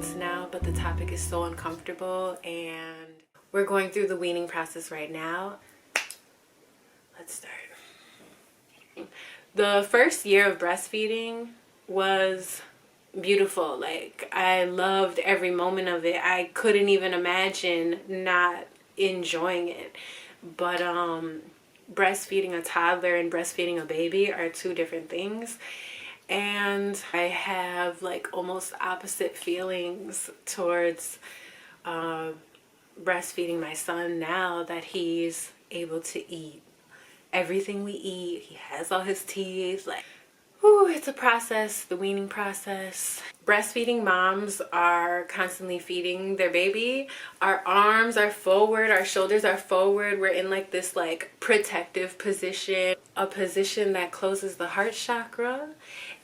months now, but the topic is so uncomfortable, and we're going through the weaning process right now. Let's start. The first year of breastfeeding was beautiful. Like, I loved every moment of it. I couldn't even imagine not enjoying it. But breastfeeding a toddler and breastfeeding a baby are two different things, and I have like almost opposite feelings towards breastfeeding my son now that he's able to eat everything we eat. He has all his teeth. Like, whew, it's a process, the weaning process. Breastfeeding moms are constantly feeding their baby. Our arms are forward, our shoulders are forward. We're in like this like protective position, a position that closes the heart chakra,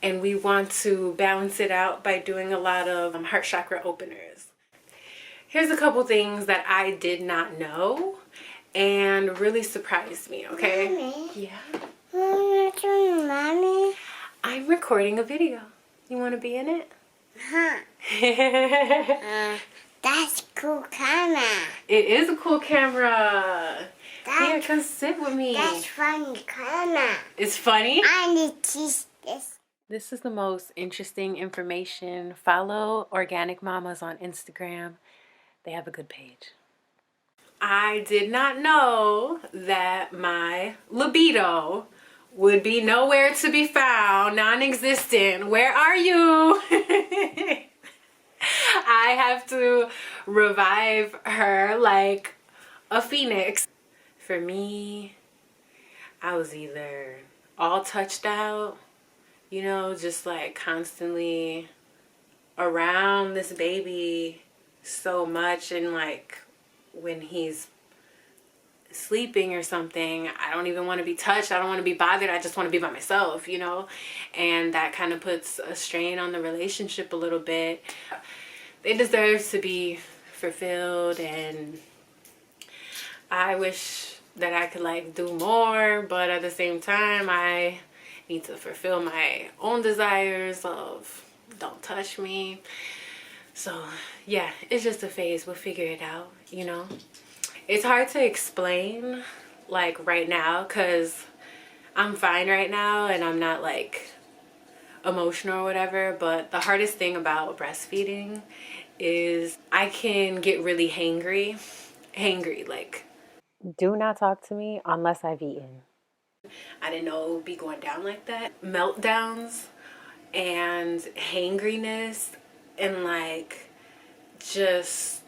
and we want to balance it out by doing a lot of heart chakra openers. Here's a couple things that I did not know and really surprised me, okay? Mommy. Yeah? Mommy. I'm recording a video. You want to be in it? Huh. That's cool camera. It is a cool camera. Here, come sit with me. That's funny camera. It's funny? I need to teach this. This is the most interesting information. Follow Organic Mamas on Instagram. They have a good page. I did not know that my libido would be nowhere to be found, non-existent. Where are you? I have to revive her like a phoenix. For me, I was either all touched out, you know, just like constantly around this baby so much, and like when he's sleeping or something, I don't even want to be touched. I don't want to be bothered. I just want to be by myself, you know, and that kind of puts a strain on the relationship a little bit. They deserve to be fulfilled, and I wish that I could like do more, but at the same time I need to fulfill my own desires of don't touch me. So yeah, it's just a phase. We'll figure it out, you know. It's hard to explain like right now because I'm fine right now and I'm not like emotional or whatever, but the hardest thing about breastfeeding is I can get really hangry, like, do not talk to me unless I've eaten. I didn't know it would be going down like that. Meltdowns and hangriness and like just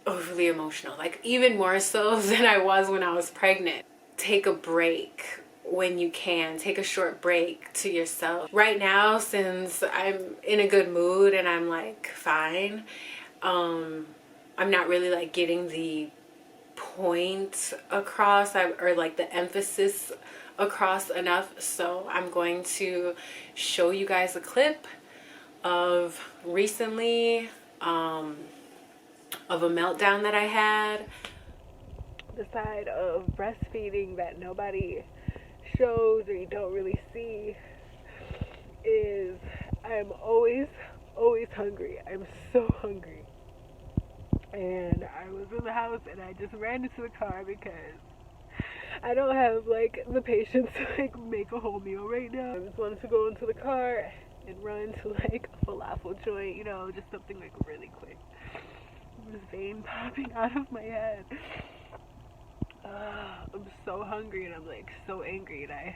overly emotional, like even more so than I was when I was pregnant. Take a break when you can. Take a short break to yourself. Right now, since I'm in a good mood and I'm like fine, I'm not really like getting the point across or like the emphasis across enough. So I'm going to show you guys a clip of recently of a meltdown that I had. The side of breastfeeding that nobody shows or you don't really see is I'm always hungry. I'm so hungry. And I was in the house and I just ran into the car because I don't have like the patience to like make a whole meal right now. I just wanted to go into the car and run to like a falafel joint, you know, just something like really quick. This vein popping out of my head. I'm so hungry and I'm like so angry, and I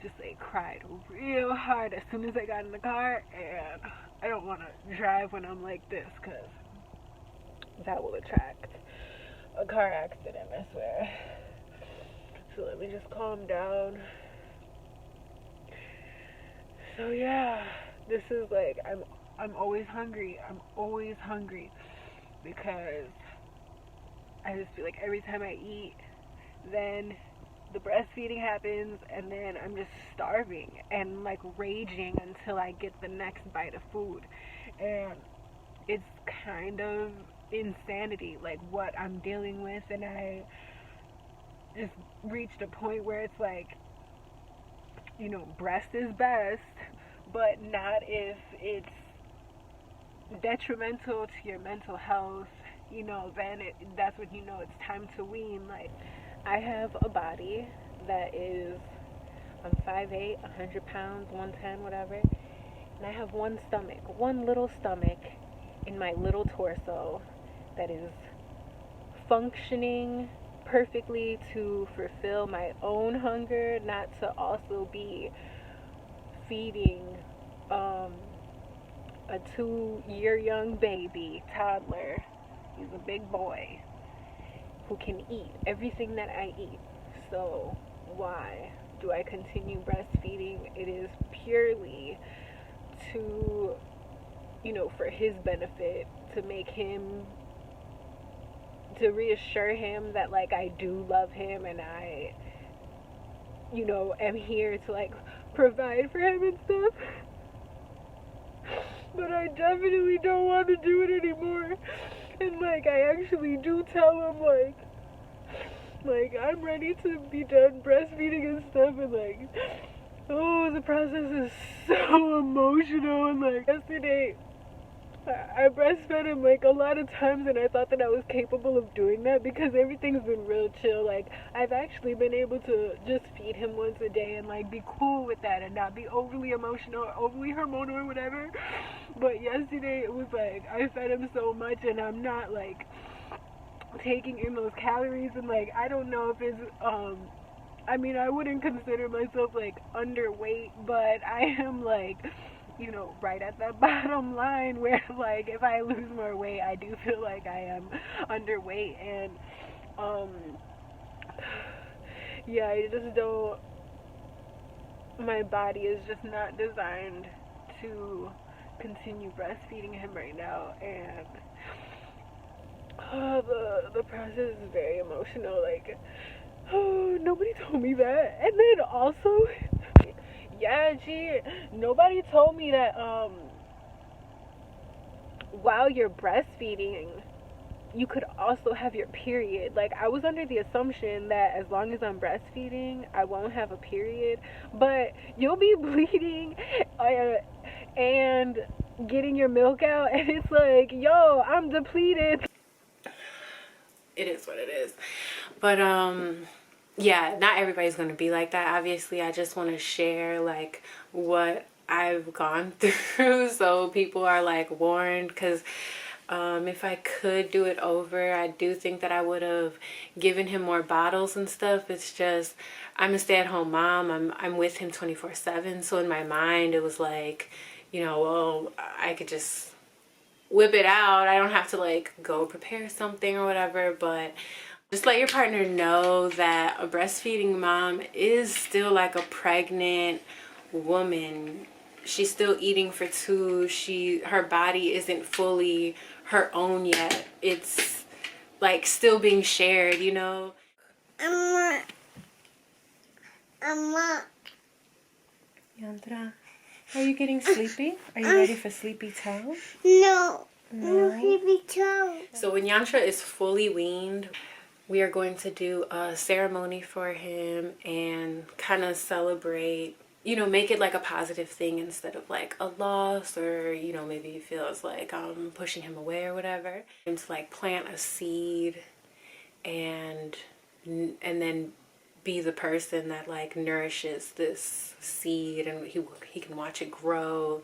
just like cried real hard as soon as I got in the car. And I don't want to drive when I'm like this because that will attract a car accident, I swear. So let me just calm down. So yeah, this is like I'm always hungry. I'm always hungry because I just feel like every time I eat, then the breastfeeding happens, and then I'm just starving and like raging until I get the next bite of food. And it's kind of insanity, like what I'm dealing with, and I just reached a point where it's like, you know, breast is best, but not if it's detrimental to your mental health, you know, then that's when you know it's time to wean. Like, I have a body that is, I'm 5'8", 100 pounds, 110, whatever. And I have one stomach, one little stomach in my little torso that is functioning perfectly to fulfill my own hunger, not to also be feeding a 2-year young baby, toddler. He's a big boy who can eat everything that I eat. So why do I continue breastfeeding? It is purely to, you know, for his benefit, to make him, to reassure him that, like, I do love him and I, you know, am here to, like, provide for him and stuff. But I definitely don't want to do it anymore. And, like, I actually do tell him, like, I'm ready to be done breastfeeding and stuff, and, like, oh, the process is so emotional. And, like, yesterday, I breastfed him, like, a lot of times, and I thought that I was capable of doing that because everything's been real chill. Like, I've actually been able to just feed him once a day and, like, be cool with that and not be overly emotional or overly hormonal or whatever. But yesterday, it was, like, I fed him so much, and I'm not, like, taking in those calories, and, like, I don't know if it's, I mean, I wouldn't consider myself, like, underweight, but I am, like, you know, right at that bottom line where, like, if I lose more weight, I do feel like I am underweight. And yeah, I just don't, my body is just not designed to continue breastfeeding him right now. And the process is very emotional. Like, oh, nobody told me that. And then also, yeah, gee, nobody told me that while you're breastfeeding, you could also have your period. Like, I was under the assumption that as long as I'm breastfeeding, I won't have a period, but you'll be bleeding and getting your milk out, and it's like, yo, I'm depleted. It is what it is. But yeah, not everybody's gonna be like that. Obviously, I just want to share, like, what I've gone through so people are, like, warned. Because if I could do it over, I do think that I would have given him more bottles and stuff. It's just, I'm a stay-at-home mom. I'm with him 24/7. So in my mind, it was like, you know, well, I could just whip it out. I don't have to, like, go prepare something or whatever. But just let your partner know that a breastfeeding mom is still like a pregnant woman. She's still eating for two. Her body isn't fully her own yet. It's, like, still being shared, you know? Yandra, are you getting sleepy? Are you ready for sleepy toe? No. No. Sleepy toe. So when Yantra is fully weaned, we are going to do a ceremony for him and kind of celebrate, you know, make it like a positive thing instead of like a loss, or, you know, maybe he feels like I'm pushing him away or whatever. And to, like, plant a seed and then be the person that, like, nourishes this seed, and he can watch it grow.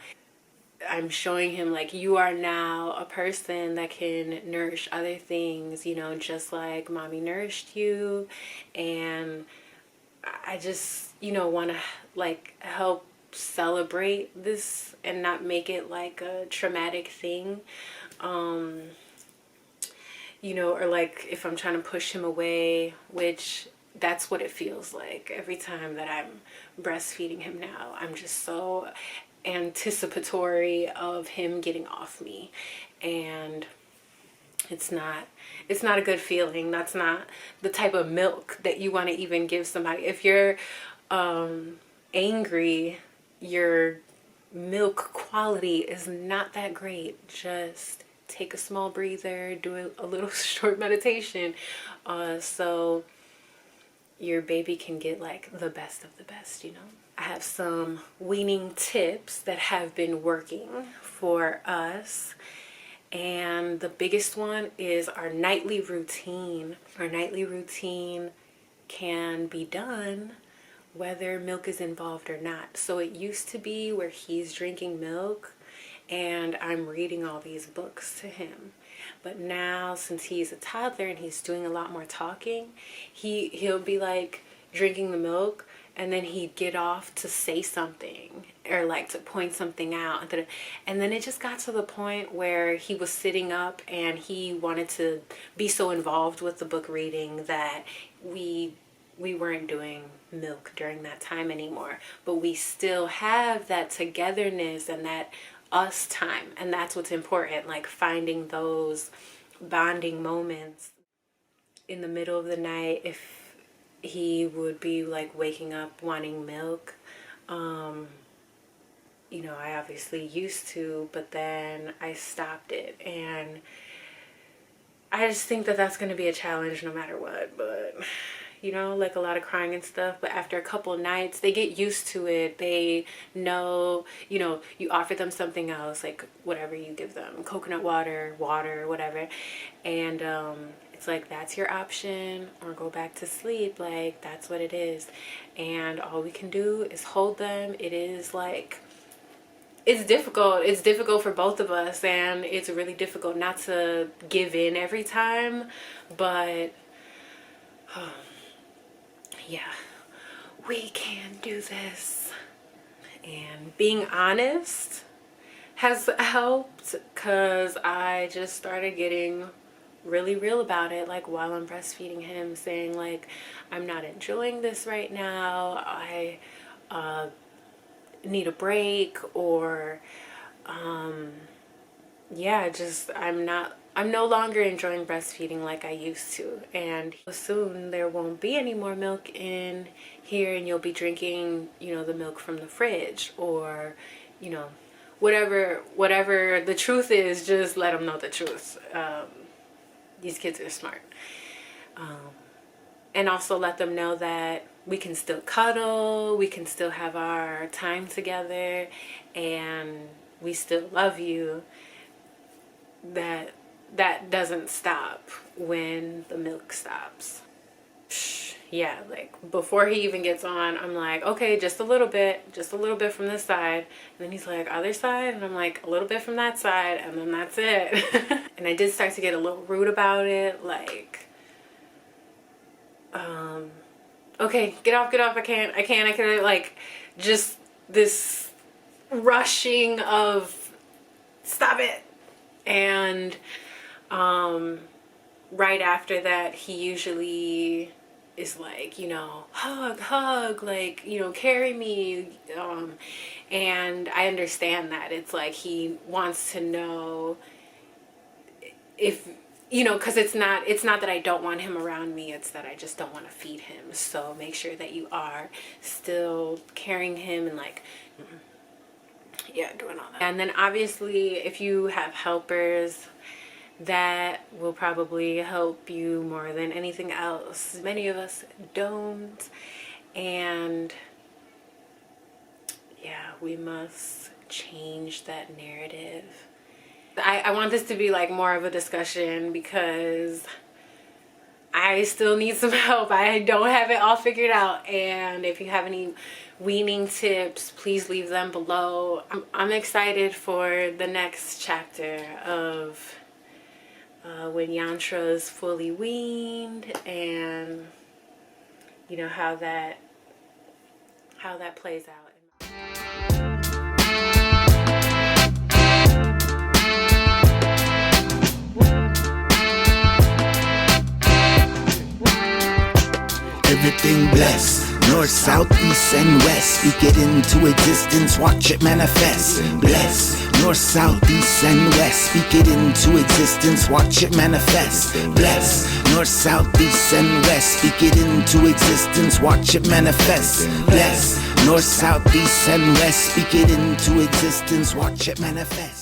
I'm showing him, like, you are now a person that can nourish other things, you know, just like mommy nourished you. And I just, you know, want to, like, help celebrate this and not make it like a traumatic thing. You know, or, like, if I'm trying to push him away, which that's what it feels like every time that I'm breastfeeding him now. I'm just so anticipatory of him getting off me, and it's not a good feeling. That's not the type of milk that you want to even give somebody. If you're angry, your milk quality is not that great. Just take a small breather, do a little short meditation, so your baby can get, like, the best of the best, you know. I have some weaning tips that have been working for us. And the biggest one is our nightly routine. Our nightly routine can be done whether milk is involved or not. So it used to be where he's drinking milk and I'm reading all these books to him. But now, since he's a toddler and he's doing a lot more talking, he'll be like drinking the milk and then he'd get off to say something or like to point something out. And then it just got to the point where he was sitting up and he wanted to be so involved with the book reading that we weren't doing milk during that time anymore. But we still have that togetherness and that us time, and that's what's important, like finding those bonding moments. In the middle of the night, if he would be like waking up wanting milk, you know, I obviously used to, but then I stopped it, and I just think that that's going to be a challenge no matter what. But you know, like a lot of crying and stuff, but after a couple of nights they get used to it. They know, you know, you offer them something else, like whatever you give them, coconut water, whatever, and it's like, that's your option, or go back to sleep. Like, that's what it is, and all we can do is hold them. It is like, it's difficult for both of us, and it's really difficult not to give in every time, but yeah, we can do this. And being honest has helped, because I just started getting really real about it, like while I'm breastfeeding him, saying like, I'm not enjoying this right now, I need a break, or yeah, just I'm no longer enjoying breastfeeding like I used to, and soon there won't be any more milk in here, and you'll be drinking, you know, the milk from the fridge, or, you know, whatever the truth is. Just let them know the truth. These kids are smart. And also let them know that we can still cuddle, we can still have our time together, and we still love you. That doesn't stop when the milk stops. Yeah, like before he even gets on, I'm like, okay, just a little bit from this side. And then he's like, other side? And I'm like, a little bit from that side, and then that's it. And I did start to get a little rude about it, like, okay, get off, I can't, like, just this rushing of, stop it. And right after that, he usually is like, you know, hug, like, you know, carry me, and I understand that. It's like he wants to know if, you know, because it's not that I don't want him around me, it's that I just don't want to feed him. So make sure that you are still carrying him and like, yeah, doing all that. And then obviously if you have helpers, that will probably help you more than anything else. Many of us don't, and yeah, we must change that narrative. I want this to be like more of a discussion, because I still need some help. I don't have it all figured out, and if you have any weaning tips, please leave them below. I'm excited for the next chapter of when Yantra is fully weaned, and you know how that plays out. Everything blessed, north, south, east, and west. Speak it into existence, watch it manifest. Bless, north, south, east, and west. Speak it into existence, watch it manifest. Bless, north, south, east, and west. Speak it into existence, watch it manifest. Bless, north, south, east, and west. Speak it into existence, watch it manifest.